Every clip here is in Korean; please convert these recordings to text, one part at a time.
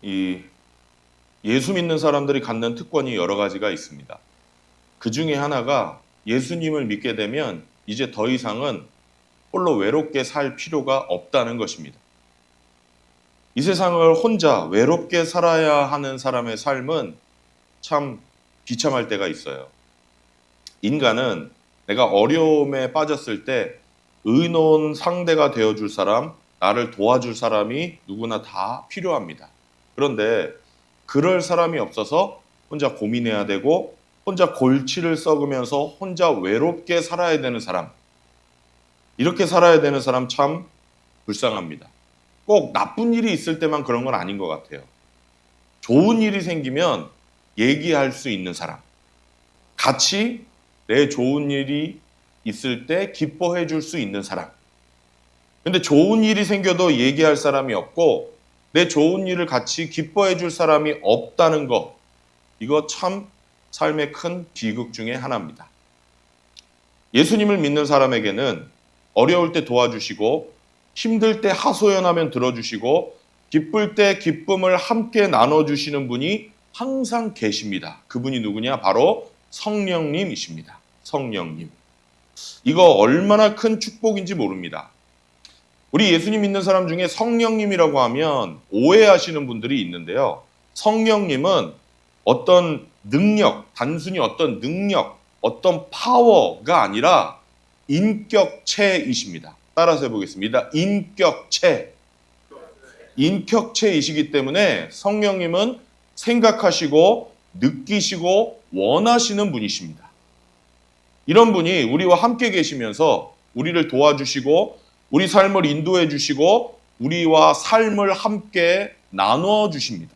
이 예수 믿는 사람들이 갖는 특권이 여러 가지가 있습니다. 그 중에 하나가 예수님을 믿게 되면 이제 더 이상은 홀로 외롭게 살 필요가 없다는 것입니다. 이 세상을 혼자 외롭게 살아야 하는 사람의 삶은 참 비참할 때가 있어요. 인간은 내가 어려움에 빠졌을 때 의논 상대가 되어줄 사람, 나를 도와줄 사람이 누구나 다 필요합니다. 그런데 그럴 사람이 없어서 혼자 고민해야 되고 혼자 골치를 썩으면서 혼자 외롭게 살아야 되는 사람, 이렇게 살아야 되는 사람 참 불쌍합니다. 꼭 나쁜 일이 있을 때만 그런 건 아닌 것 같아요. 좋은 일이 생기면 얘기할 수 있는 사람, 같이 내 좋은 일이 있을 때 기뻐해 줄 수 있는 사람. 근데 좋은 일이 생겨도 얘기할 사람이 없고 내 좋은 일을 같이 기뻐해 줄 사람이 없다는 거, 이거 참 삶의 큰 비극 중에 하나입니다. 예수님을 믿는 사람에게는 어려울 때 도와주시고 힘들 때 하소연하면 들어주시고 기쁠 때 기쁨을 함께 나눠주시는 분이 항상 계십니다. 그분이 누구냐? 바로 성령님이십니다. 성령님. 이거 얼마나 큰 축복인지 모릅니다. 우리 예수님 믿는 사람 중에 성령님이라고 하면 오해하시는 분들이 있는데요. 성령님은 어떤 능력, 단순히 어떤 능력, 어떤 파워가 아니라 인격체이십니다. 따라서 해보겠습니다. 인격체. 인격체이시기 때문에 성령님은 생각하시고 느끼시고 원하시는 분이십니다. 이런 분이 우리와 함께 계시면서 우리를 도와주시고 우리 삶을 인도해 주시고 우리와 삶을 함께 나누어 주십니다.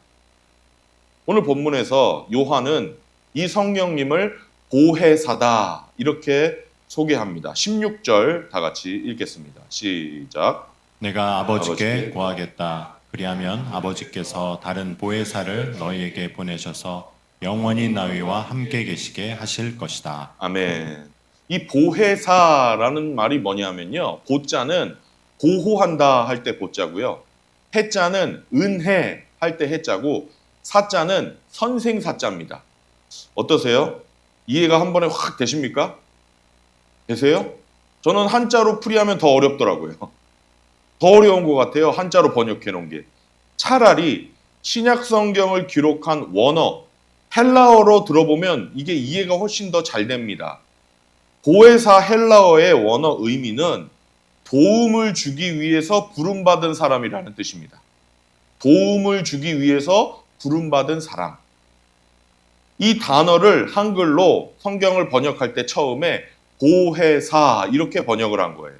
오늘 본문에서 요한은 이 성령님을 보혜사다 이렇게 소개합니다. 16절 다 같이 읽겠습니다. 시작. 내가 아버지께 구하겠다. 그리하면 아버지께서 다른 보혜사를 너희에게 보내셔서 영원히 너희와 함께 계시게 하실 것이다. 아멘. 이 보혜사라는 말이 뭐냐면요. 보자는 보호한다 할 때 보자고요. 해자는 은혜 할 때 해자고 사자는 선생 사자입니다. 어떠세요? 이해가 한 번에 확 되십니까? 되세요? 저는 한자로 풀이하면 더 어렵더라고요. 더 어려운 것 같아요. 한자로 번역해 놓은 게. 차라리 신약 성경을 기록한 원어, 헬라어로 들어보면 이게 이해가 훨씬 더 잘 됩니다. 보혜사 헬라어의 원어 의미는 도움을 주기 위해서 부름받은 사람이라는 뜻입니다. 도움을 주기 위해서 부름받은 사람. 이 단어를 한글로 성경을 번역할 때 처음에 보혜사 이렇게 번역을 한 거예요.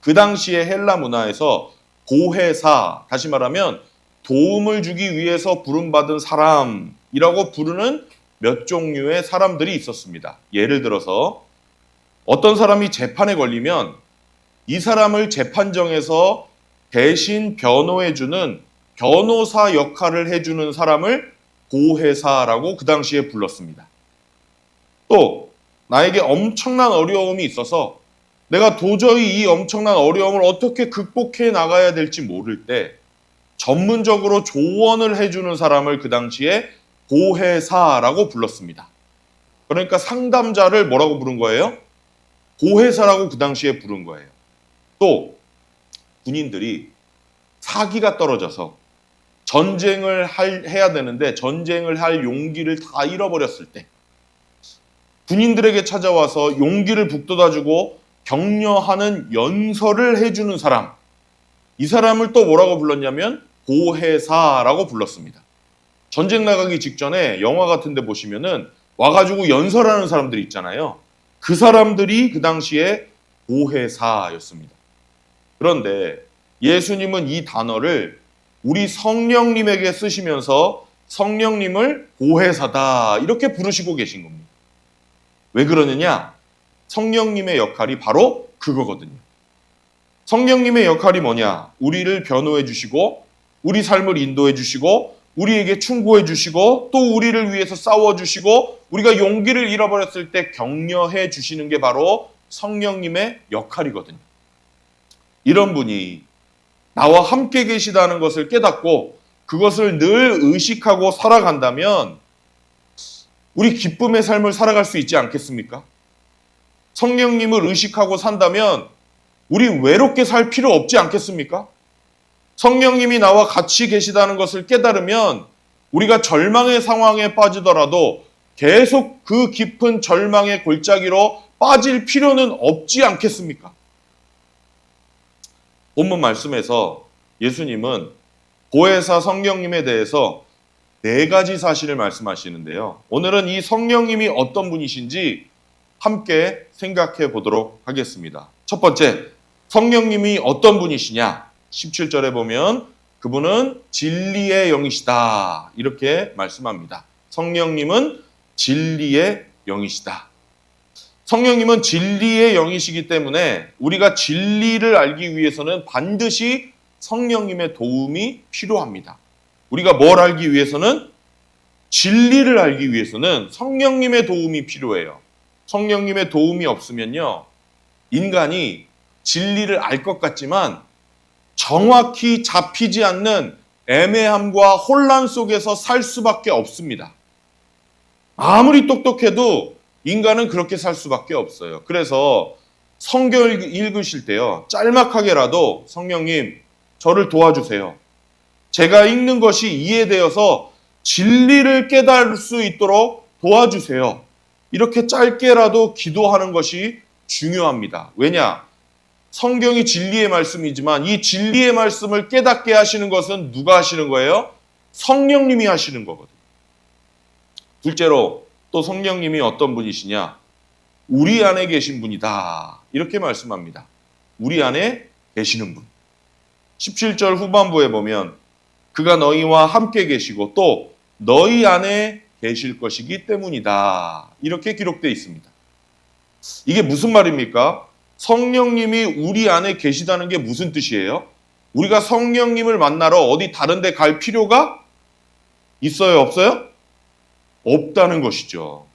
그 당시에 헬라 문화에서 보혜사, 다시 말하면 도움을 주기 위해서 부름받은 사람이라고 부르는 몇 종류의 사람들이 있었습니다. 예를 들어서 어떤 사람이 재판에 걸리면 이 사람을 재판정에서 대신 변호해주는 변호사 역할을 해주는 사람을 보혜사라고 그 당시에 불렀습니다. 또 나에게 엄청난 어려움이 있어서 내가 도저히 이 엄청난 어려움을 어떻게 극복해 나가야 될지 모를 때 전문적으로 조언을 해주는 사람을 그 당시에 보혜사라고 불렀습니다. 그러니까 상담자를 뭐라고 부른 거예요? 보혜사라고 그 당시에 부른 거예요. 또 군인들이 사기가 떨어져서 전쟁을 해야 되는데 전쟁을 할 용기를 다 잃어버렸을 때 군인들에게 찾아와서 용기를 북돋아주고 격려하는 연설을 해주는 사람, 이 사람을 또 뭐라고 불렀냐면 보혜사라고 불렀습니다. 전쟁 나가기 직전에 영화 같은 데 보시면은 와가지고 연설하는 사람들이 있잖아요. 그 사람들이 그 당시에 보혜사였습니다. 그런데 예수님은 이 단어를 우리 성령님에게 쓰시면서 성령님을 보혜사다 이렇게 부르시고 계신 겁니다. 왜 그러느냐? 성령님의 역할이 바로 그거거든요. 성령님의 역할이 뭐냐? 우리를 변호해 주시고 우리 삶을 인도해 주시고 우리에게 충고해 주시고 또 우리를 위해서 싸워 주시고 우리가 용기를 잃어버렸을 때 격려해 주시는 게 바로 성령님의 역할이거든요. 이런 분이 나와 함께 계시다는 것을 깨닫고 그것을 늘 의식하고 살아간다면 우리 기쁨의 삶을 살아갈 수 있지 않겠습니까? 성령님을 의식하고 산다면 우리 외롭게 살 필요 없지 않겠습니까? 성령님이 나와 같이 계시다는 것을 깨달으면 우리가 절망의 상황에 빠지더라도 계속 그 깊은 절망의 골짜기로 빠질 필요는 없지 않겠습니까? 본문 말씀에서 예수님은 보혜사 성령님에 대해서 4가지 사실을 말씀하시는데요. 오늘은 이 성령님이 어떤 분이신지 함께 생각해 보도록 하겠습니다. 첫 번째, 성령님이 어떤 분이시냐? 17절에 보면 그분은 진리의 영이시다. 이렇게 말씀합니다. 성령님은 진리의 영이시다. 성령님은 진리의 영이시기 때문에 우리가 진리를 알기 위해서는 반드시 성령님의 도움이 필요합니다. 우리가 뭘 알기 위해서는? 진리를 알기 위해서는 성령님의 도움이 필요해요. 성령님의 도움이 없으면요, 인간이 진리를 알 것 같지만 정확히 잡히지 않는 애매함과 혼란 속에서 살 수밖에 없습니다. 아무리 똑똑해도 인간은 그렇게 살 수밖에 없어요. 그래서 성경을 읽으실 때요, 짤막하게라도 성령님, 저를 도와주세요. 제가 읽는 것이 이해되어서 진리를 깨달을 수 있도록 도와주세요. 이렇게 짧게라도 기도하는 것이 중요합니다. 왜냐? 성경이 진리의 말씀이지만 이 진리의 말씀을 깨닫게 하시는 것은 누가 하시는 거예요? 성령님이 하시는 거거든요. 둘째로 또 성령님이 어떤 분이시냐? 우리 안에 계신 분이다. 이렇게 말씀합니다. 우리 안에 계시는 분. 17절 후반부에 보면 그가 너희와 함께 계시고 또 너희 안에 계실 것이기 때문이다. 이렇게 기록되어 있습니다. 이게 무슨 말입니까? 성령님이 우리 안에 계시다는 게 무슨 뜻이에요? 우리가 성령님을 만나러 어디 다른 데 갈 필요가 있어요? 없어요? 없다는 것이죠.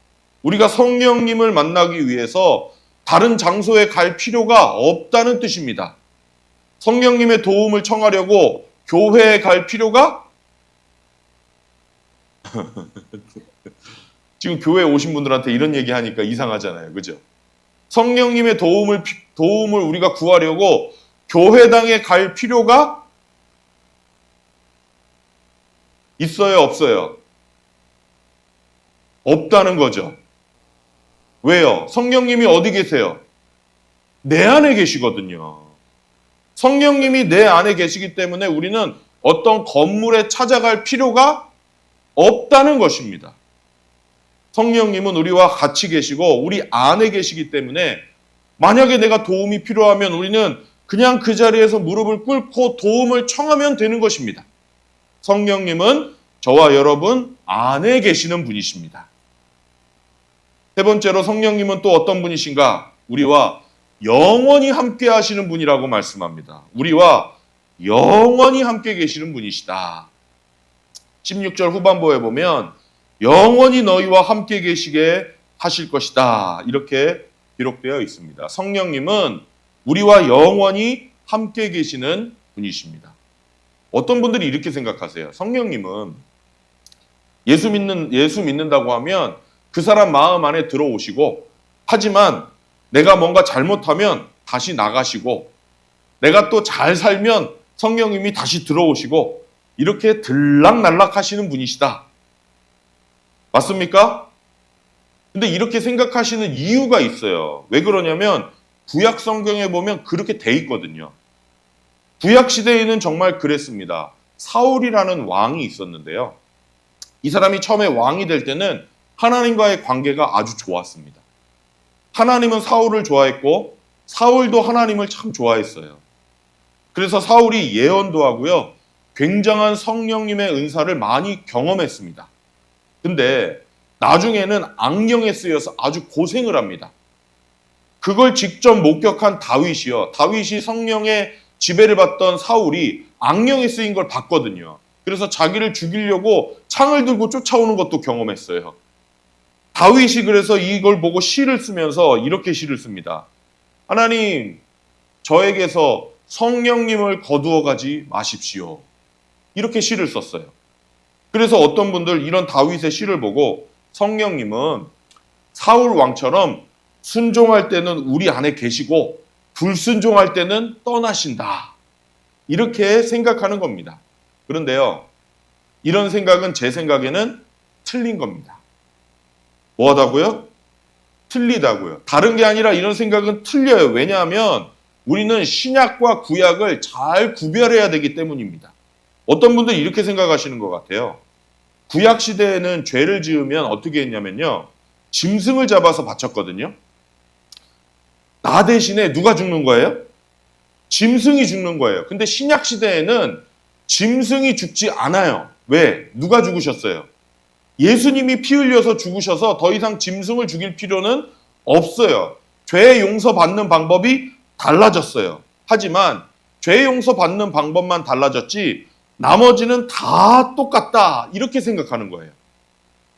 우리가 성령님을 만나기 위해서 다른 장소에 갈 필요가 없다는 뜻입니다. 성령님의 도움을 청하려고 교회에 갈 필요가 지금 교회에 오신 분들한테 이런 얘기 하니까 이상하잖아요. 그죠? 성령님의 도움을 우리가 구하려고 교회당에 갈 필요가 있어요? 없어요? 없다는 거죠. 왜요? 성령님이 어디 계세요? 내 안에 계시거든요. 성령님이 내 안에 계시기 때문에 우리는 어떤 건물에 찾아갈 필요가 없다는 것입니다. 성령님은 우리와 같이 계시고 우리 안에 계시기 때문에 만약에 내가 도움이 필요하면 우리는 그냥 그 자리에서 무릎을 꿇고 도움을 청하면 되는 것입니다. 성령님은 저와 여러분 안에 계시는 분이십니다. 세 번째로 성령님은 또 어떤 분이신가? 우리와 영원히 함께 하시는 분이라고 말씀합니다. 우리와 영원히 함께 계시는 분이시다. 16절 후반부에 보면 영원히 너희와 함께 계시게 하실 것이다. 이렇게 기록되어 있습니다. 성령님은 우리와 영원히 함께 계시는 분이십니다. 어떤 분들이 이렇게 생각하세요. 성령님은 예수 믿는다고 하면 그 사람 마음 안에 들어오시고, 하지만 내가 뭔가 잘못하면 다시 나가시고, 내가 또 잘 살면 성령님이 다시 들어오시고, 이렇게 들락날락 하시는 분이시다. 맞습니까? 근데 이렇게 생각하시는 이유가 있어요. 왜 그러냐면 구약 성경에 보면 그렇게 돼 있거든요. 구약 시대에는 정말 그랬습니다. 사울이라는 왕이 있었는데요. 이 사람이 처음에 왕이 될 때는 하나님과의 관계가 아주 좋았습니다. 하나님은 사울을 좋아했고 사울도 하나님을 참 좋아했어요. 그래서 사울이 예언도 하고요, 굉장한 성령님의 은사를 많이 경험했습니다. 근데 나중에는 악령에 쓰여서 아주 고생을 합니다. 그걸 직접 목격한 다윗이요. 다윗이 성령의 지배를 받던 사울이 악령에 쓰인 걸 봤거든요. 그래서 자기를 죽이려고 창을 들고 쫓아오는 것도 경험했어요. 다윗이 그래서 이걸 보고 시를 쓰면서 이렇게 시를 씁니다. 하나님, 저에게서 성령님을 거두어 가지 마십시오. 이렇게 시를 썼어요. 그래서 어떤 분들 이런 다윗의 시를 보고 성령님은 사울 왕처럼 순종할 때는 우리 안에 계시고 불순종할 때는 떠나신다. 이렇게 생각하는 겁니다. 그런데요, 이런 생각은 제 생각에는 틀린 겁니다. 뭐하다고요? 틀리다고요. 다른 게 아니라 이런 생각은 틀려요. 왜냐하면 우리는 신약과 구약을 잘 구별해야 되기 때문입니다. 어떤 분들이 이렇게 생각하시는 것 같아요. 구약 시대에는 죄를 지으면 어떻게 했냐면요, 짐승을 잡아서 바쳤거든요. 나 대신에 누가 죽는 거예요? 짐승이 죽는 거예요. 근데 신약 시대에는 짐승이 죽지 않아요. 왜? 누가 죽으셨어요? 예수님이 피 흘려서 죽으셔서 더 이상 짐승을 죽일 필요는 없어요. 죄 용서 받는 방법이 달라졌어요. 하지만 죄 용서 받는 방법만 달라졌지 나머지는 다 똑같다. 이렇게 생각하는 거예요.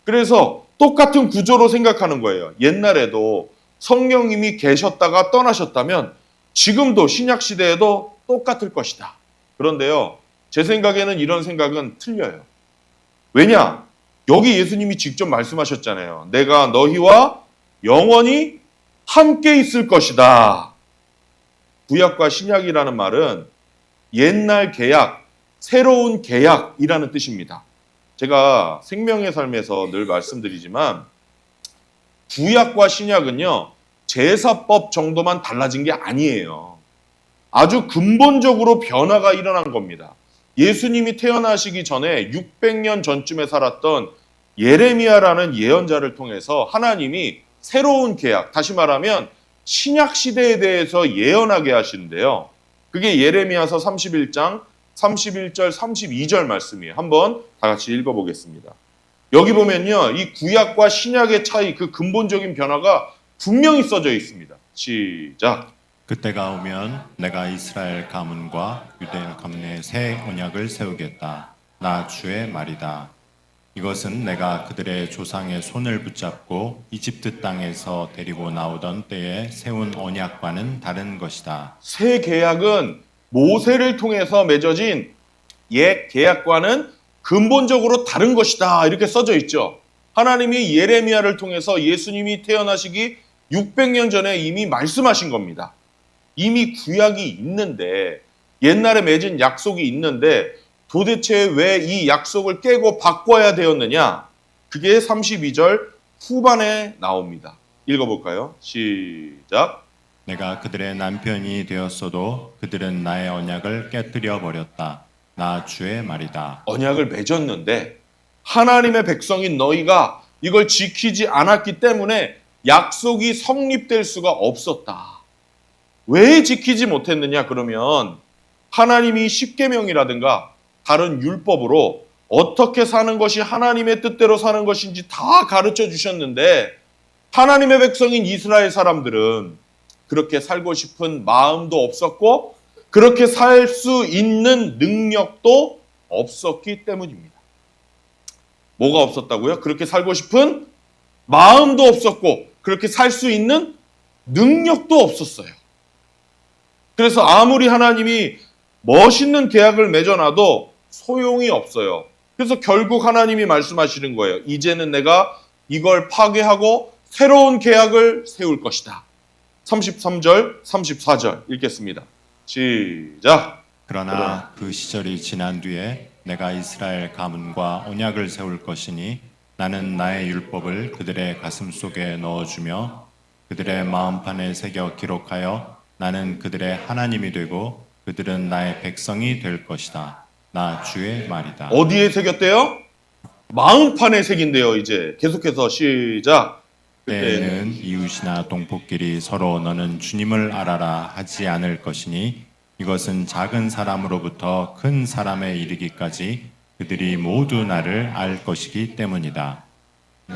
그래서 똑같은 구조로 생각하는 거예요. 옛날에도 성령님이 계셨다가 떠나셨다면 지금도 신약 시대에도 똑같을 것이다. 그런데요, 제 생각에는 이런 생각은 틀려요. 왜냐? 여기 예수님이 직접 말씀하셨잖아요. 내가 너희와 영원히 함께 있을 것이다. 구약과 신약이라는 말은 옛날 계약, 새로운 계약이라는 뜻입니다. 제가 생명의 삶에서 늘 말씀드리지만 구약과 신약은요, 제사법 정도만 달라진 게 아니에요. 아주 근본적으로 변화가 일어난 겁니다. 예수님이 태어나시기 전에 600년 전쯤에 살았던 예레미야라는 예언자를 통해서 하나님이 새로운 계약, 다시 말하면 신약 시대에 대해서 예언하게 하시는데요. 그게 예레미야서 31장 31절 32절 말씀이에요. 한번 다 같이 읽어보겠습니다. 여기 보면요, 이 구약과 신약의 차이, 그 근본적인 변화가 분명히 써져 있습니다. 시작. 그때가 오면 내가 이스라엘 가문과 유대 가문의 새 언약을 세우겠다. 나 주의 말이다. 이것은 내가 그들의 조상의 손을 붙잡고 이집트 땅에서 데리고 나오던 때에 세운 언약과는 다른 것이다. 새 계약은 모세를 통해서 맺어진 옛 계약과는 근본적으로 다른 것이다. 이렇게 써져 있죠. 하나님이 예레미야를 통해서 예수님이 태어나시기 600년 전에 이미 말씀하신 겁니다. 이미 구약이 있는데, 옛날에 맺은 약속이 있는데 도대체 왜 이 약속을 깨고 바꿔야 되었느냐? 그게 32절 후반에 나옵니다. 읽어볼까요? 시작. 내가 그들의 남편이 되었어도 그들은 나의 언약을 깨뜨려 버렸다. 나 주의 말이다. 언약을 맺었는데 하나님의 백성인 너희가 이걸 지키지 않았기 때문에 약속이 성립될 수가 없었다. 왜 지키지 못했느냐? 그러면 하나님이 십계명이라든가 다른 율법으로 어떻게 사는 것이 하나님의 뜻대로 사는 것인지 다 가르쳐 주셨는데 하나님의 백성인 이스라엘 사람들은 그렇게 살고 싶은 마음도 없었고 그렇게 살 수 있는 능력도 없었기 때문입니다. 뭐가 없었다고요? 그렇게 살고 싶은 마음도 없었고 그렇게 살 수 있는 능력도 없었어요. 그래서 아무리 하나님이 멋있는 계약을 맺어놔도 소용이 없어요. 그래서 결국 하나님이 말씀하시는 거예요. 이제는 내가 이걸 파괴하고 새로운 계약을 세울 것이다. 33절, 34절 읽겠습니다. 시작. 그러나 그 시절이 지난 뒤에 내가 이스라엘 가문과 언약을 세울 것이니 나는 나의 율법을 그들의 가슴 속에 넣어주며 그들의 마음판에 새겨 기록하여 나는 그들의 하나님이 되고 그들은 나의 백성이 될 것이다. 나 주의 말이다. 어디에 새겼대요? 마음판에 새긴대요. 이제 계속해서 시작. 때에는 이웃이나 동포끼리 서로 너는 주님을 알아라 하지 않을 것이니 이것은 작은 사람으로부터 큰 사람에 이르기까지 그들이 모두 나를 알 것이기 때문이다.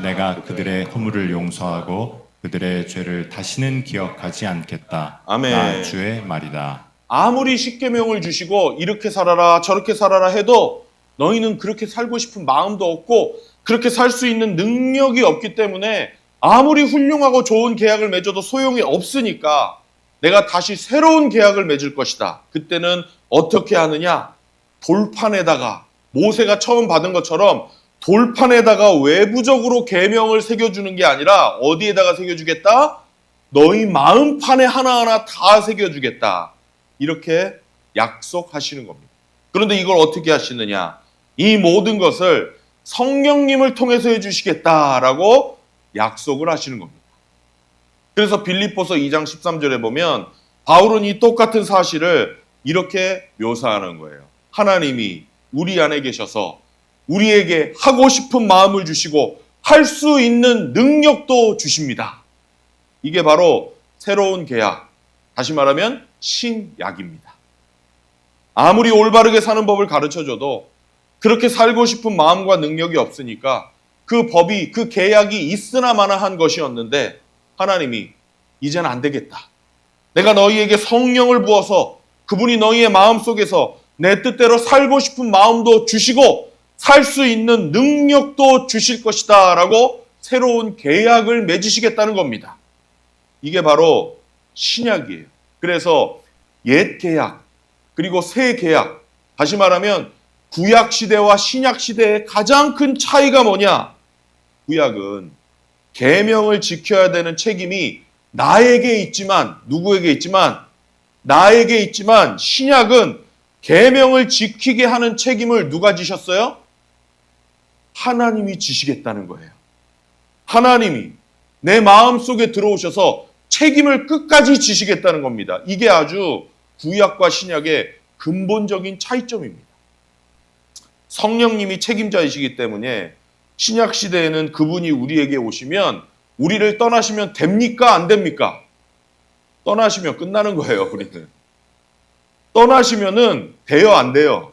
내가 그들의 허물을 용서하고 그들의 죄를 다시는 기억하지 않겠다. 아멘. 나 주의 말이다. 아무리 십계명을 주시고 이렇게 살아라 저렇게 살아라 해도 너희는 그렇게 살고 싶은 마음도 없고 그렇게 살 수 있는 능력이 없기 때문에 아무리 훌륭하고 좋은 계약을 맺어도 소용이 없으니까 내가 다시 새로운 계약을 맺을 것이다. 그때는 어떻게 하느냐? 돌판에다가 모세가 처음 받은 것처럼 돌판에다가 외부적으로 계명을 새겨주는 게 아니라 어디에다가 새겨주겠다? 너희 마음판에 하나하나 다 새겨주겠다. 이렇게 약속하시는 겁니다. 그런데 이걸 어떻게 하시느냐? 이 모든 것을 성령님을 통해서 해주시겠다라고 약속을 하시는 겁니다. 그래서 빌립보서 2장 13절에 보면 바울은 이 똑같은 사실을 이렇게 묘사하는 거예요. 하나님이 우리 안에 계셔서 우리에게 하고 싶은 마음을 주시고 할 수 있는 능력도 주십니다. 이게 바로 새로운 계약, 다시 말하면 신약입니다. 아무리 올바르게 사는 법을 가르쳐줘도 그렇게 살고 싶은 마음과 능력이 없으니까 그 법이, 그 계약이 있으나 마나한 것이었는데 하나님이 이제는 안 되겠다. 내가 너희에게 성령을 부어서 그분이 너희의 마음속에서 내 뜻대로 살고 싶은 마음도 주시고 살 수 있는 능력도 주실 것이다 라고 새로운 계약을 맺으시겠다는 겁니다. 이게 바로 신약이에요. 그래서 옛 계약 그리고 새 계약, 다시 말하면 구약 시대와 신약 시대의 가장 큰 차이가 뭐냐? 구약은 계명을 지켜야 되는 책임이 나에게 있지만, 누구에게 있지만? 나에게 있지만 신약은 계명을 지키게 하는 책임을 누가 지셨어요? 하나님이 지시겠다는 거예요. 하나님이 내 마음속에 들어오셔서 책임을 끝까지 지시겠다는 겁니다. 이게 아주 구약과 신약의 근본적인 차이점입니다. 성령님이 책임자이시기 때문에 신약 시대에는 그분이 우리에게 오시면 우리를 떠나시면 됩니까? 안 됩니까? 떠나시면 끝나는 거예요, 우리는. 떠나시면은 돼요, 안 돼요?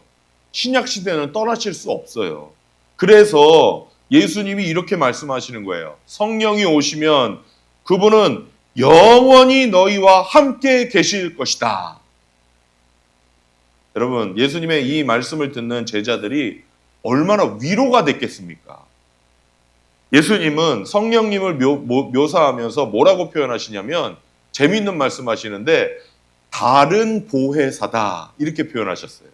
신약 시대는 떠나실 수 없어요. 그래서 예수님이 이렇게 말씀하시는 거예요. 성령이 오시면 그분은 영원히 너희와 함께 계실 것이다. 여러분, 예수님의 이 말씀을 듣는 제자들이 얼마나 위로가 됐겠습니까? 예수님은 성령님을 묘사하면서 뭐라고 표현하시냐면 재미있는 말씀하시는데 다른 보혜사다 이렇게 표현하셨어요.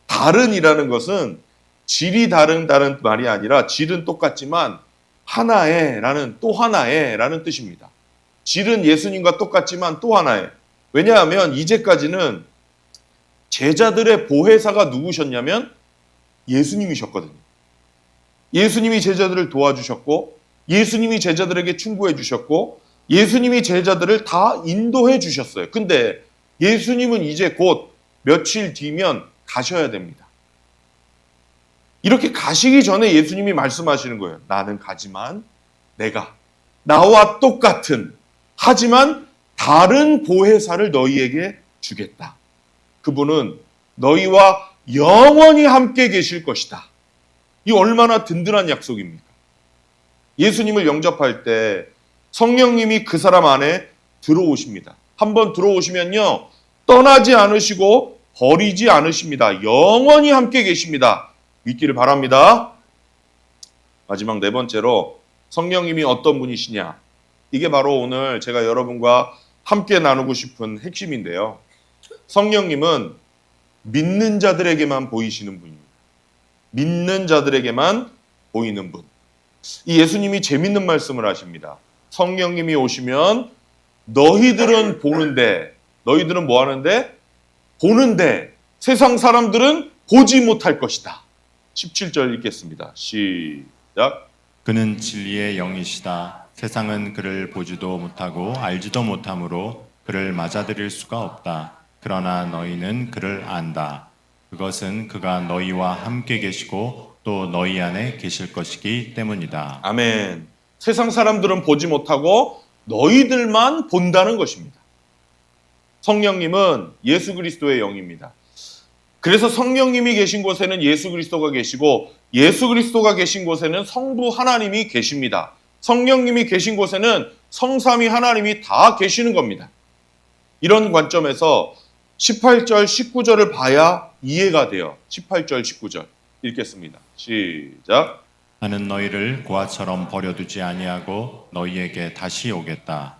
다른이라는 것은 질이 다른 말이 아니라 질은 똑같지만 하나의 라는 또 하나의 라는 뜻입니다. 질은 예수님과 똑같지만 또 하나의. 왜냐하면 이제까지는 제자들의 보혜사가 누구셨냐면 예수님이셨거든요. 예수님이 제자들을 도와주셨고 예수님이 제자들에게 충고해 주셨고 예수님이 제자들을 다 인도해 주셨어요. 근데 예수님은 이제 곧 며칠 뒤면 가셔야 됩니다. 이렇게 가시기 전에 예수님이 말씀하시는 거예요. 나는 가지만 내가 나와 똑같은 하지만 다른 보혜사를 너희에게 주겠다. 그분은 너희와 영원히 함께 계실 것이다. 이 얼마나 든든한 약속입니까? 예수님을 영접할 때 성령님이 그 사람 안에 들어오십니다. 한번 들어오시면요. 떠나지 않으시고 버리지 않으십니다. 영원히 함께 계십니다. 믿기를 바랍니다. 마지막 네 번째로 성령님이 어떤 분이시냐. 이게 바로 오늘 제가 여러분과 함께 나누고 싶은 핵심인데요. 성령님은 믿는 자들에게만 보이시는 분입니다. 믿는 자들에게만 보이는 분. 이 예수님이 재밌는 말씀을 하십니다. 성령님이 오시면 너희들은 보는데, 너희들은 뭐 하는데? 보는데 세상 사람들은 보지 못할 것이다. 17절 읽겠습니다. 시작. 그는 진리의 영이시다. 세상은 그를 보지도 못하고 알지도 못하므로 그를 맞아들일 수가 없다. 그러나 너희는 그를 안다. 그것은 그가 너희와 함께 계시고 또 너희 안에 계실 것이기 때문이다. 아멘. 세상 사람들은 보지 못하고 너희들만 본다는 것입니다. 성령님은 예수 그리스도의 영입니다. 그래서 성령님이 계신 곳에는 예수 그리스도가 계시고 예수 그리스도가 계신 곳에는 성부 하나님이 계십니다. 성령님이 계신 곳에는 성삼위 하나님이 다 계시는 겁니다. 이런 관점에서 18절, 19절을 봐야 이해가 돼요. 18절, 19절 읽겠습니다. 시작. 나는 너희를 고아처럼 버려두지 아니하고 너희에게 다시 오겠다.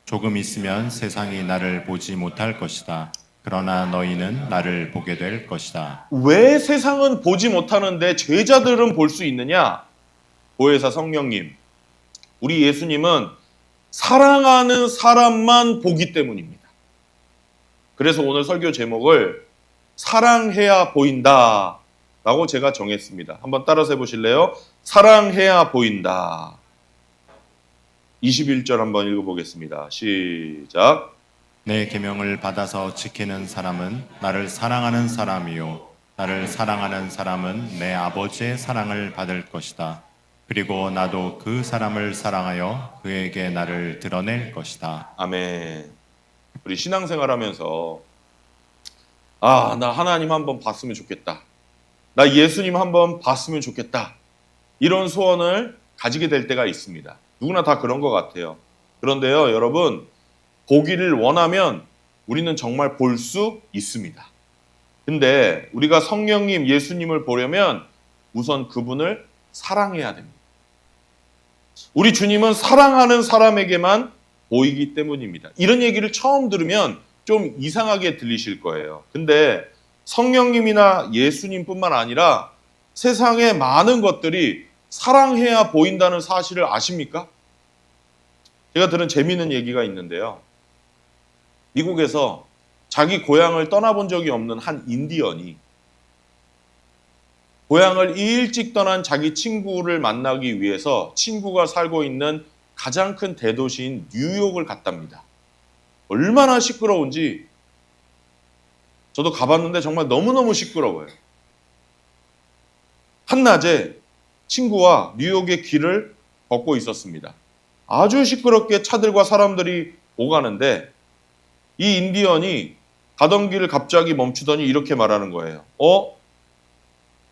조금 있으면 세상이 나를 보지 못할 것이다. 그러나 너희는 나를 보게 될 것이다. 왜 세상은 보지 못하는데 제자들은 볼 수 있느냐? 보혜사 성령님, 우리 예수님은 사랑하는 사람만 보기 때문입니다. 그래서 오늘 설교 제목을 사랑해야 보인다 라고 제가 정했습니다. 한번 따라서 해보실래요? 사랑해야 보인다. 21절 한번 읽어보겠습니다. 시작. 내 계명을 받아서 지키는 사람은 나를 사랑하는 사람이요 나를 사랑하는 사람은 내 아버지의 사랑을 받을 것이다. 그리고 나도 그 사람을 사랑하여 그에게 나를 드러낼 것이다. 아멘. 우리 신앙생활 하면서 나 하나님 한번 봤으면 좋겠다. 나 예수님 한번 봤으면 좋겠다. 이런 소원을 가지게 될 때가 있습니다. 누구나 다 그런 것 같아요. 그런데요, 여러분, 보기를 원하면 우리는 정말 볼 수 있습니다. 근데 우리가 성령님, 예수님을 보려면 우선 그분을 사랑해야 됩니다. 우리 주님은 사랑하는 사람에게만 보이기 때문입니다. 이런 얘기를 처음 들으면 좀 이상하게 들리실 거예요. 근데 성령님이나 예수님뿐만 아니라 세상의 많은 것들이 사랑해야 보인다는 사실을 아십니까? 제가 들은 재미있는 얘기가 있는데요. 미국에서 자기 고향을 떠나본 적이 없는 한 인디언이 고향을 일찍 떠난 자기 친구를 만나기 위해서 친구가 살고 있는 가장 큰 대도시인 뉴욕을 갔답니다. 얼마나 시끄러운지 저도 가봤는데 정말 너무너무 시끄러워요. 한낮에 친구와 뉴욕의 길을 걷고 있었습니다. 아주 시끄럽게 차들과 사람들이 오가는데 이 인디언이 가던 길을 갑자기 멈추더니 이렇게 말하는 거예요.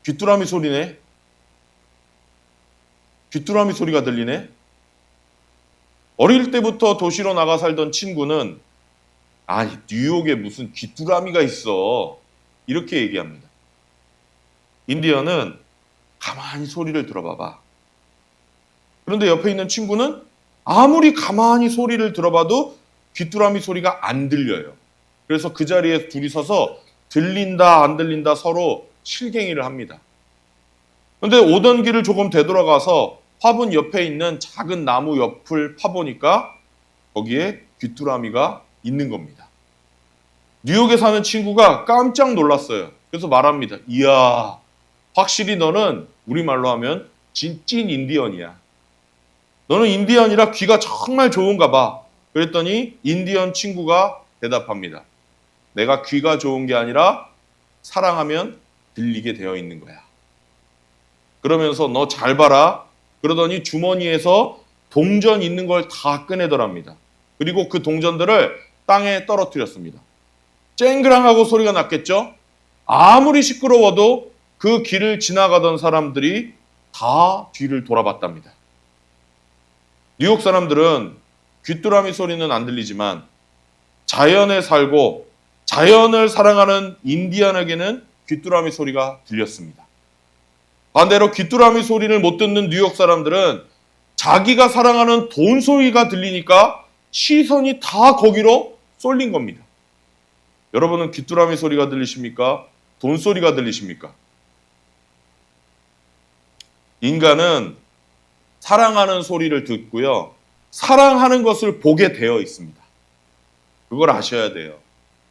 귀뚜라미 소리네? 귀뚜라미 소리가 들리네? 어릴 때부터 도시로 나가 살던 친구는 뉴욕에 무슨 귀뚜라미가 있어. 이렇게 얘기합니다. 인디언은 가만히 소리를 들어봐봐. 그런데 옆에 있는 친구는 아무리 가만히 소리를 들어봐도 귀뚜라미 소리가 안 들려요. 그래서 그 자리에 둘이 서서 들린다 안 들린다 서로 실갱이를 합니다. 그런데 오던 길을 조금 되돌아가서 화분 옆에 있는 작은 나무 옆을 파보니까 거기에 귀뚜라미가 있는 겁니다. 뉴욕에 사는 친구가 깜짝 놀랐어요. 그래서 말합니다. 이야, 확실히 너는 우리말로 하면 찐 인디언이야. 너는 인디언이라 귀가 정말 좋은가 봐. 그랬더니 인디언 친구가 대답합니다. 내가 귀가 좋은 게 아니라 사랑하면 들리게 되어 있는 거야. 그러면서 너 잘 봐라. 그러더니 주머니에서 동전 있는 걸 다 꺼내더랍니다. 그리고 그 동전들을 땅에 떨어뜨렸습니다. 쨍그랑하고 소리가 났겠죠? 아무리 시끄러워도 그 길을 지나가던 사람들이 다 뒤를 돌아봤답니다. 뉴욕 사람들은 귀뚜라미 소리는 안 들리지만 자연에 살고 자연을 사랑하는 인디언에게는 귀뚜라미 소리가 들렸습니다. 반대로 귀뚜라미 소리를 못 듣는 뉴욕 사람들은 자기가 사랑하는 돈 소리가 들리니까 시선이 다 거기로 쏠린 겁니다. 여러분은 귀뚜라미 소리가 들리십니까? 돈 소리가 들리십니까? 인간은 사랑하는 소리를 듣고요. 사랑하는 것을 보게 되어 있습니다. 그걸 아셔야 돼요.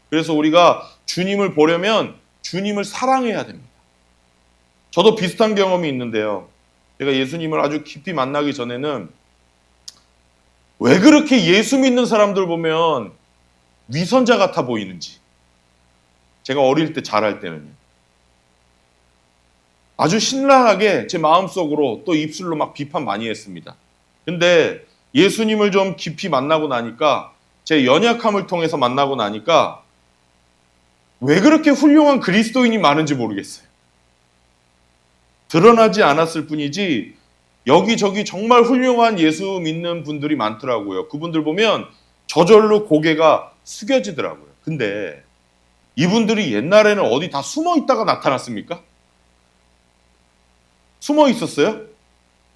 그래서 우리가 주님을 보려면 주님을 사랑해야 됩니다. 저도 비슷한 경험이 있는데요. 제가 예수님을 아주 깊이 만나기 전에는 왜 그렇게 예수 믿는 사람들 보면 위선자 같아 보이는지 제가 어릴 때 잘할 때는요. 아주 신랄하게 제 마음속으로 또 입술로 막 비판 많이 했습니다. 근데 예수님을 좀 깊이 만나고 나니까 제 연약함을 통해서 만나고 나니까 왜 그렇게 훌륭한 그리스도인이 많은지 모르겠어요. 드러나지 않았을 뿐이지 여기저기 정말 훌륭한 예수 믿는 분들이 많더라고요. 그분들 보면 저절로 고개가 숙여지더라고요. 근데 이분들이 옛날에는 어디 다 숨어 있다가 나타났습니까? 숨어 있었어요?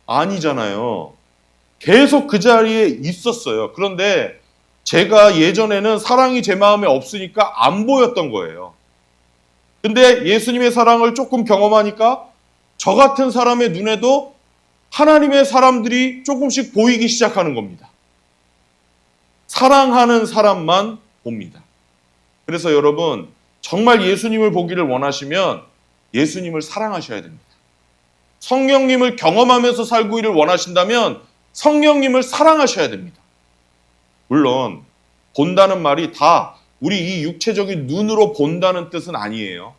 아니잖아요. 계속 그 자리에 있었어요. 그런데 제가 예전에는 사랑이 제 마음에 없으니까 안 보였던 거예요. 근데 예수님의 사랑을 조금 경험하니까 저 같은 사람의 눈에도 하나님의 사람들이 조금씩 보이기 시작하는 겁니다. 사랑하는 사람만 봅니다. 그래서 여러분, 정말 예수님을 보기를 원하시면 예수님을 사랑하셔야 됩니다. 성령님을 경험하면서 살기를 원하신다면 성령님을 사랑하셔야 됩니다. 물론 본다는 말이 다 우리 이 육체적인 눈으로 본다는 뜻은 아니에요.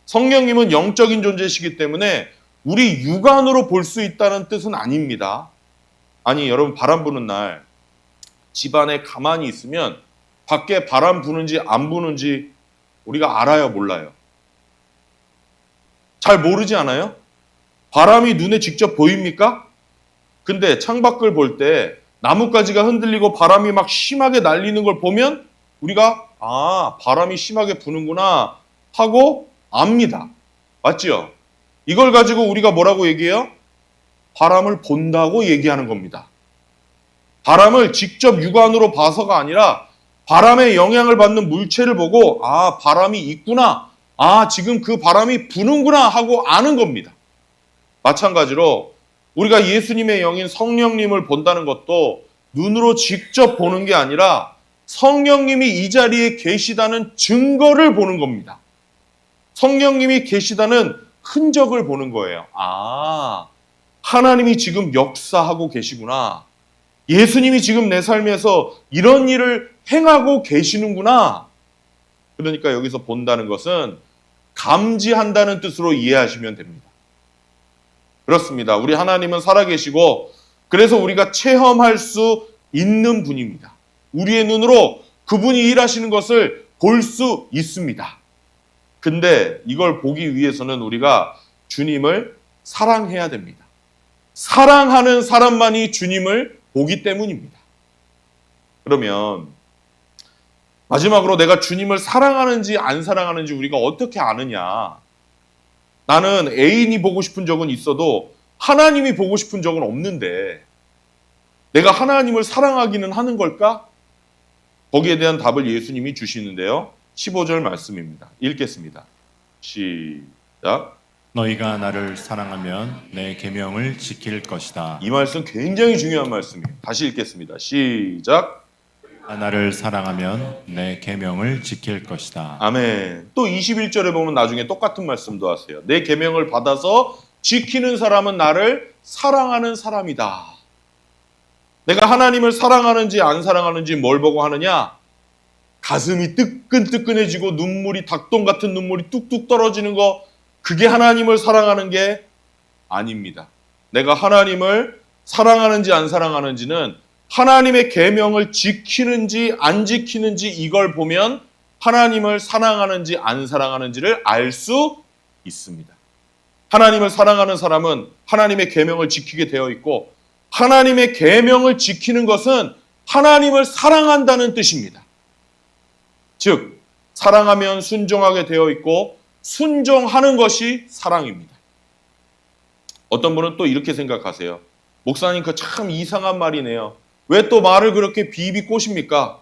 성령님은 영적인 존재시기 때문에 우리 육안으로 볼 수 있다는 뜻은 아닙니다. 아니, 여러분, 바람 부는 날 집안에 가만히 있으면 밖에 바람 부는지 안 부는지 우리가 알아요, 몰라요? 잘 모르지 않아요? 바람이 눈에 직접 보입니까? 근데 창밖을 볼 때 나뭇가지가 흔들리고 바람이 막 심하게 날리는 걸 보면 우리가 바람이 심하게 부는구나 하고 압니다. 맞죠? 이걸 가지고 우리가 뭐라고 얘기해요? 바람을 본다고 얘기하는 겁니다. 바람을 직접 육안으로 봐서가 아니라 바람의 영향을 받는 물체를 보고 바람이 있구나. 지금 그 바람이 부는구나 하고 아는 겁니다. 마찬가지로 우리가 예수님의 영인 성령님을 본다는 것도 눈으로 직접 보는 게 아니라 성령님이 이 자리에 계시다는 증거를 보는 겁니다. 성령님이 계시다는 흔적을 보는 거예요. 하나님이 지금 역사하고 계시구나. 예수님이 지금 내 삶에서 이런 일을 행하고 계시는구나. 그러니까 여기서 본다는 것은 감지한다는 뜻으로 이해하시면 됩니다. 그렇습니다. 우리 하나님은 살아계시고 그래서 우리가 체험할 수 있는 분입니다. 우리의 눈으로 그분이 일하시는 것을 볼 수 있습니다. 근데 이걸 보기 위해서는 우리가 주님을 사랑해야 됩니다. 사랑하는 사람만이 주님을 보기 때문입니다. 그러면 마지막으로 내가 주님을 사랑하는지 안 사랑하는지 우리가 어떻게 아느냐? 나는 애인이 보고 싶은 적은 있어도 하나님이 보고 싶은 적은 없는데 내가 하나님을 사랑하기는 하는 걸까? 거기에 대한 답을 예수님이 주시는데요. 15절 말씀입니다. 읽겠습니다. 시작. 너희가 나를 사랑하면 내 계명을 지킬 것이다. 이 말씀 굉장히 중요한 말씀이에요. 다시 읽겠습니다. 시작. 나를 사랑하면 내 계명을 지킬 것이다. 아멘. 또 21절에 보면 나중에 똑같은 말씀도 하세요. 내 계명을 받아서 지키는 사람은 나를 사랑하는 사람이다. 내가 하나님을 사랑하는지 안 사랑하는지 뭘 보고 하느냐? 가슴이 뜨끈뜨끈해지고 눈물이 닭똥 같은 눈물이 뚝뚝 떨어지는 거, 그게 하나님을 사랑하는 게 아닙니다. 내가 하나님을 사랑하는지 안 사랑하는지는 하나님의 계명을 지키는지 안 지키는지 이걸 보면 하나님을 사랑하는지 안 사랑하는지를 알 수 있습니다. 하나님을 사랑하는 사람은 하나님의 계명을 지키게 되어 있고 하나님의 계명을 지키는 것은 하나님을 사랑한다는 뜻입니다. 즉, 사랑하면 순종하게 되어 있고 순종하는 것이 사랑입니다. 어떤 분은 또 이렇게 생각하세요. 목사님, 그 참 이상한 말이네요. 왜 또 말을 그렇게 비비 꼬십니까?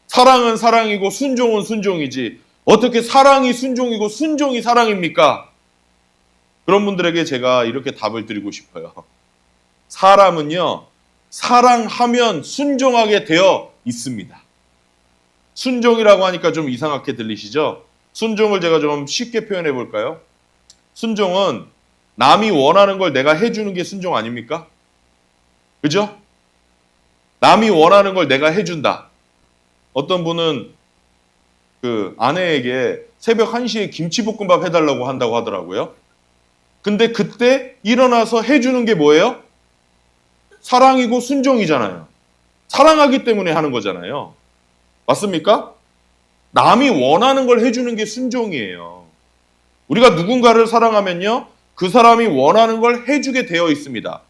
사랑은 사랑이고 순종은 순종이지 어떻게 사랑이 순종이고 순종이 사랑입니까? 그런 분들에게 제가 이렇게 답을 드리고 싶어요. 사람은요, 사랑하면 순종하게 되어 있습니다. 순종이라고 하니까 좀 이상하게 들리시죠? 순종을 제가 좀 쉽게 표현해 볼까요? 순종은 남이 원하는 걸 내가 해주는 게 순종 아닙니까? 그죠? 남이 원하는 걸 내가 해준다. 어떤 분은 그 아내에게 새벽 1시에 김치볶음밥 해달라고 한다고 하더라고요. 근데 그때 일어나서 해주는 게 뭐예요? 사랑이고 순종이잖아요. 사랑하기 때문에 하는 거잖아요. 맞습니까? 남이 원하는 걸 해주는 게 순종이에요. 우리가 누군가를 사랑하면요, 그 사람이 원하는 걸 해주게 되어 있습니다.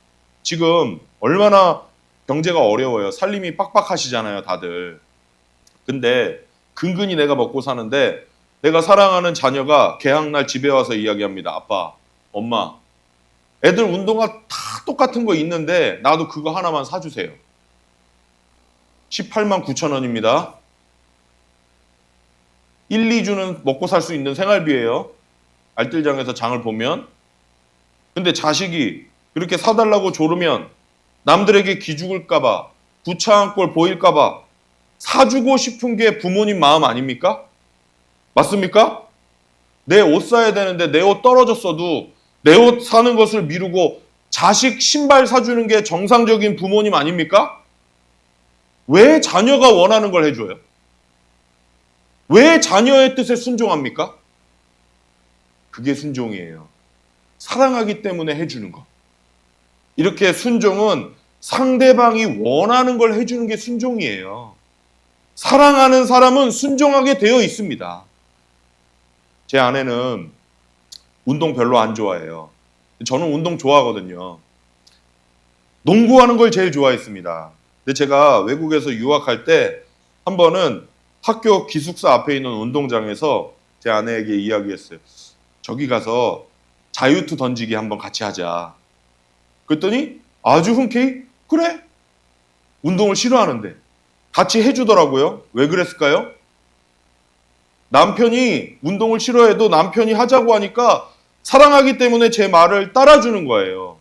지금 얼마나 경제가 어려워요. 살림이 빡빡하시잖아요, 다들. 근데 근근히 내가 먹고 사는데 내가 사랑하는 자녀가 개학날 집에 와서 이야기합니다. 아빠, 엄마, 애들 운동화 다 똑같은 거 있는데 나도 그거 하나만 사주세요. 18만 9천 원입니다. 1, 2주는 먹고 살 수 있는 생활비예요. 알뜰장에서 장을 보면. 근데 자식이 그렇게 사달라고 조르면 남들에게 기죽을까봐, 부차한 꼴 보일까봐 사주고 싶은 게 부모님 마음 아닙니까? 맞습니까? 내 옷 사야 되는데 내 옷 떨어졌어도 내 옷 사는 것을 미루고 자식 신발 사주는 게 정상적인 부모님 아닙니까? 왜 자녀가 원하는 걸 해줘요? 왜 자녀의 뜻에 순종합니까? 그게 순종이에요. 사랑하기 때문에 해주는 거. 이렇게 순종은 상대방이 원하는 걸 해주는 게 순종이에요. 사랑하는 사람은 순종하게 되어 있습니다. 제 아내는 운동 별로 안 좋아해요. 저는 운동 좋아하거든요. 농구하는 걸 제일 좋아했습니다. 근데 제가 외국에서 유학할 때 한 번은 학교 기숙사 앞에 있는 운동장에서 제 아내에게 이야기했어요. 저기 가서 자유투 던지기 한번 같이 하자. 그랬더니 아주 흔쾌히 그래. 운동을 싫어하는데 같이 해주더라고요. 왜 그랬을까요? 남편이 운동을 싫어해도 남편이 하자고 하니까 사랑하기 때문에 제 말을 따라주는 거예요.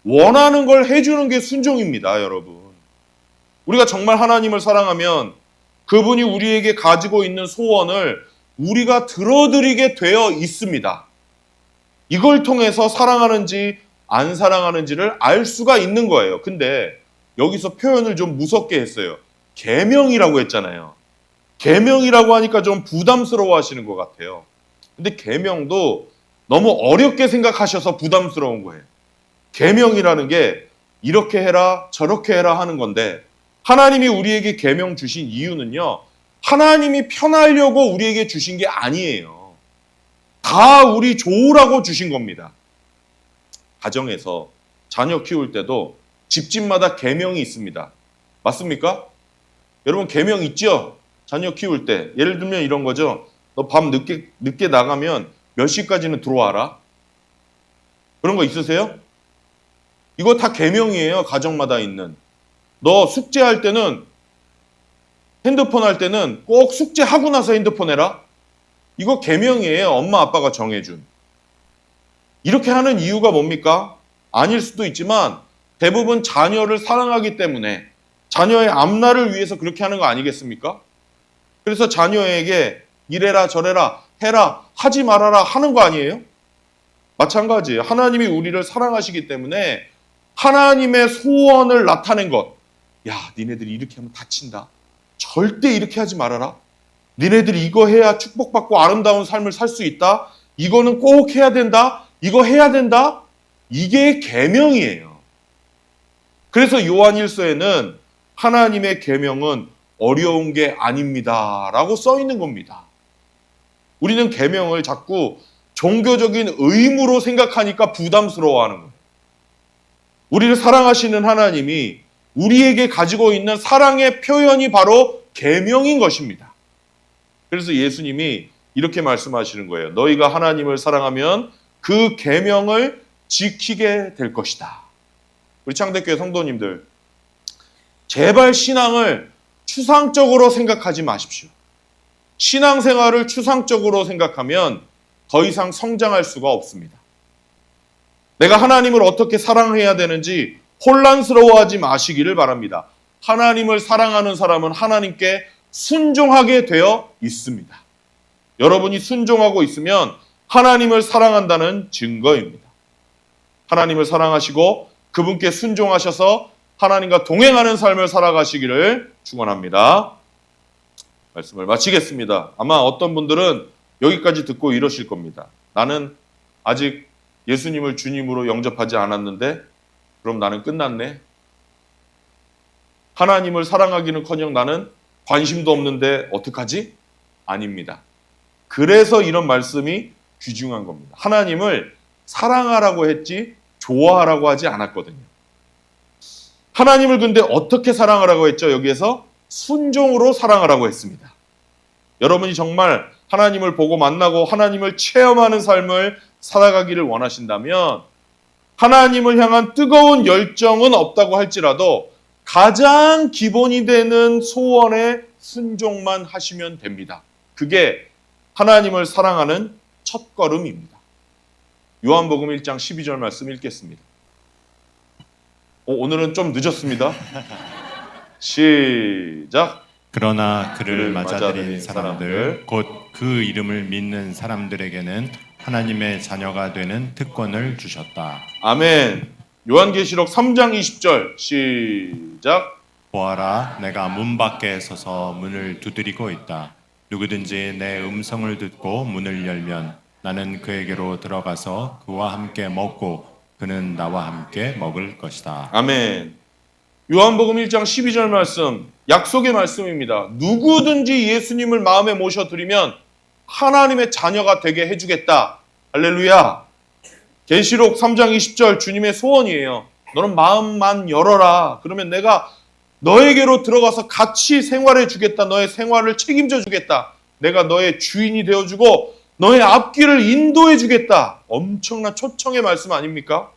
원하는 걸 해주는 게 순종입니다, 여러분. 우리가 정말 하나님을 사랑하면 그분이 우리에게 가지고 있는 소원을 우리가 들어드리게 되어 있습니다. 이걸 통해서 사랑하는지 안 사랑하는지를 알 수가 있는 거예요. 근데 여기서 표현을 좀 무섭게 했어요. 계명이라고 했잖아요. 계명이라고 하니까 좀 부담스러워 하시는 것 같아요. 근데 계명도 너무 어렵게 생각하셔서 부담스러운 거예요. 계명이라는 게 이렇게 해라 저렇게 해라 하는 건데 하나님이 우리에게 계명 주신 이유는요. 하나님이 편하려고 우리에게 주신 게 아니에요. 다 우리 좋으라고 주신 겁니다. 가정에서 자녀 키울 때도 집집마다 계명이 있습니다. 맞습니까? 여러분 계명 있죠? 자녀 키울 때 예를 들면 이런 거죠. 너 밤 늦게 나가면 몇 시까지는 들어와라. 그런 거 있으세요? 이거 다 계명이에요. 가정마다 있는. 너 숙제할 때는 핸드폰 할 때는 꼭 숙제하고 나서 핸드폰 해라. 이거 계명이에요. 엄마 아빠가 정해준. 이렇게 하는 이유가 뭡니까? 아닐 수도 있지만 대부분 자녀를 사랑하기 때문에 자녀의 앞날을 위해서 그렇게 하는 거 아니겠습니까? 그래서 자녀에게 이래라 저래라 해라 하지 말아라 하는 거 아니에요? 마찬가지예요. 하나님이 우리를 사랑하시기 때문에 하나님의 소원을 나타낸 것. 야, 니네들이 이렇게 하면 다친다. 절대 이렇게 하지 말아라. 니네들이 이거 해야 축복받고 아름다운 삶을 살 수 있다. 이거는 꼭 해야 된다. 이거 해야 된다. 이게 계명이에요. 그래서 요한 1서에는 하나님의 계명은 어려운 게 아닙니다. 라고 써 있는 겁니다. 우리는 계명을 자꾸 종교적인 의무로 생각하니까 부담스러워하는 거예요. 우리를 사랑하시는 하나님이 우리에게 가지고 있는 사랑의 표현이 바로 계명인 것입니다. 그래서 예수님이 이렇게 말씀하시는 거예요. 너희가 하나님을 사랑하면 그 계명을 지키게 될 것이다. 우리 창대교회 성도님들, 제발 신앙을 추상적으로 생각하지 마십시오. 신앙생활을 추상적으로 생각하면 더 이상 성장할 수가 없습니다. 내가 하나님을 어떻게 사랑해야 되는지 혼란스러워하지 마시기를 바랍니다. 하나님을 사랑하는 사람은 하나님께 순종하게 되어 있습니다. 여러분이 순종하고 있으면 하나님을 사랑한다는 증거입니다. 하나님을 사랑하시고 그분께 순종하셔서 하나님과 동행하는 삶을 살아가시기를 축원합니다. 말씀을 마치겠습니다. 아마 어떤 분들은 여기까지 듣고 이러실 겁니다. 나는 아직 예수님을 주님으로 영접하지 않았는데 그럼 나는 끝났네. 하나님을 사랑하기는커녕 나는 관심도 없는데 어떡하지? 아닙니다. 그래서 이런 말씀이 귀중한 겁니다. 하나님을 사랑하라고 했지 좋아하라고 하지 않았거든요. 하나님을 근데 어떻게 사랑하라고 했죠? 여기에서 순종으로 사랑하라고 했습니다. 여러분이 정말 하나님을 보고 만나고 하나님을 체험하는 삶을 살아가기를 원하신다면 하나님을 향한 뜨거운 열정은 없다고 할지라도 가장 기본이 되는 소원에 순종만 하시면 됩니다. 그게 하나님을 사랑하는 첫걸음입니다. 요한복음 1장 12절 말씀 읽겠습니다. 오늘은 좀 늦었습니다. 시작. 그러나 그를 맞아들인 사람들 곧 그 이름을 믿는 사람들에게는 하나님의 자녀가 되는 특권을 주셨다. 아멘. 요한계시록 3장 20절 시작. 보아라, 내가 문 밖에 서서 문을 두드리고 있다. 누구든지 내 음성을 듣고 문을 열면 나는 그에게로 들어가서 그와 함께 먹고 그는 나와 함께 먹을 것이다. 아멘. 요한복음 1장 12절 말씀, 약속의 말씀입니다. 누구든지 예수님을 마음에 모셔드리면 하나님의 자녀가 되게 해주겠다. 할렐루야. 계시록 3장 20절 주님의 소원이에요. 너는 마음만 열어라. 그러면 내가 너에게로 들어가서 같이 생활해 주겠다. 너의 생활을 책임져 주겠다. 내가 너의 주인이 되어주고 너의 앞길을 인도해 주겠다. 엄청난 초청의 말씀 아닙니까?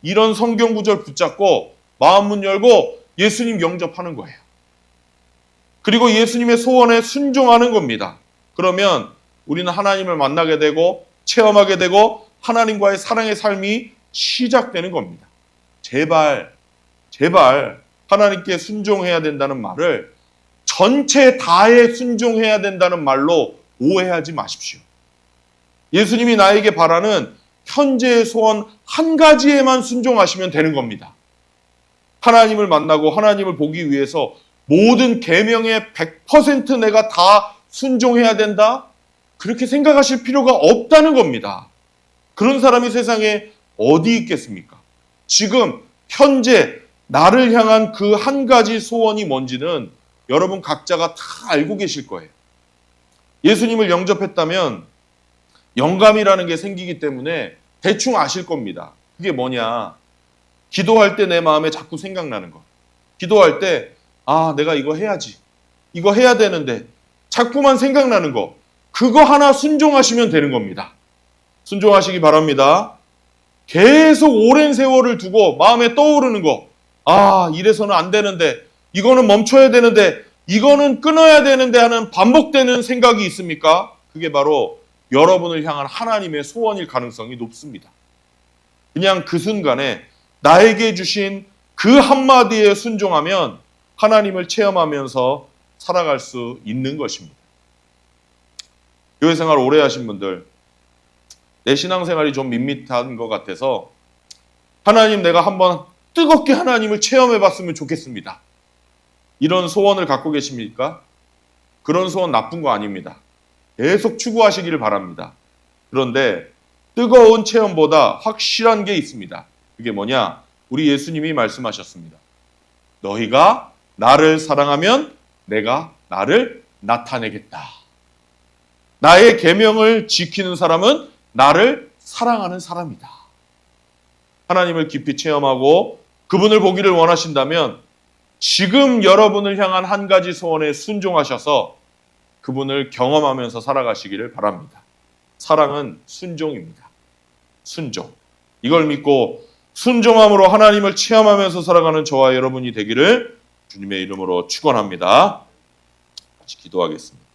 이런 성경 구절 붙잡고 마음 문 열고 예수님 영접하는 거예요. 그리고 예수님의 소원에 순종하는 겁니다. 그러면 우리는 하나님을 만나게 되고 체험하게 되고 하나님과의 사랑의 삶이 시작되는 겁니다. 제발 하나님께 순종해야 된다는 말을 전체 다에 순종해야 된다는 말로 오해하지 마십시오. 예수님이 나에게 바라는 현재의 소원 한 가지에만 순종하시면 되는 겁니다. 하나님을 만나고 하나님을 보기 위해서 모든 계명에 100% 내가 다 순종해야 된다? 그렇게 생각하실 필요가 없다는 겁니다. 그런 사람이 세상에 어디 있겠습니까? 지금 현재 나를 향한 그 한 가지 소원이 뭔지는 여러분 각자가 다 알고 계실 거예요. 예수님을 영접했다면 영감이라는 게 생기기 때문에 대충 아실 겁니다. 그게 뭐냐? 기도할 때 내 마음에 자꾸 생각나는 거. 기도할 때 내가 이거 해야지. 이거 해야 되는데 자꾸만 생각나는 거. 그거 하나 순종하시면 되는 겁니다. 순종하시기 바랍니다. 계속 오랜 세월을 두고 마음에 떠오르는 거. 이래서는 안 되는데, 이거는 멈춰야 되는데, 이거는 끊어야 되는데 하는 반복되는 생각이 있습니까? 그게 바로 여러분을 향한 하나님의 소원일 가능성이 높습니다. 그냥 그 순간에 나에게 주신 그 한마디에 순종하면 하나님을 체험하면서 살아갈 수 있는 것입니다. 교회 생활 오래 하신 분들, 내 신앙생활이 좀 밋밋한 것 같아서 하나님 내가 한번 뜨겁게 하나님을 체험해 봤으면 좋겠습니다. 이런 소원을 갖고 계십니까? 그런 소원 나쁜 거 아닙니다. 계속 추구하시기를 바랍니다. 그런데 뜨거운 체험보다 확실한 게 있습니다. 그게 뭐냐? 우리 예수님이 말씀하셨습니다. 너희가 나를 사랑하면 내가 나를 나타내겠다. 나의 계명을 지키는 사람은 나를 사랑하는 사람이다. 하나님을 깊이 체험하고 그분을 보기를 원하신다면 지금 여러분을 향한 한 가지 소원에 순종하셔서 그분을 경험하면서 살아가시기를 바랍니다. 사랑은 순종입니다. 순종. 이걸 믿고 순종함으로 하나님을 체험하면서 살아가는 저와 여러분이 되기를 주님의 이름으로 축원합니다. 같이 기도하겠습니다.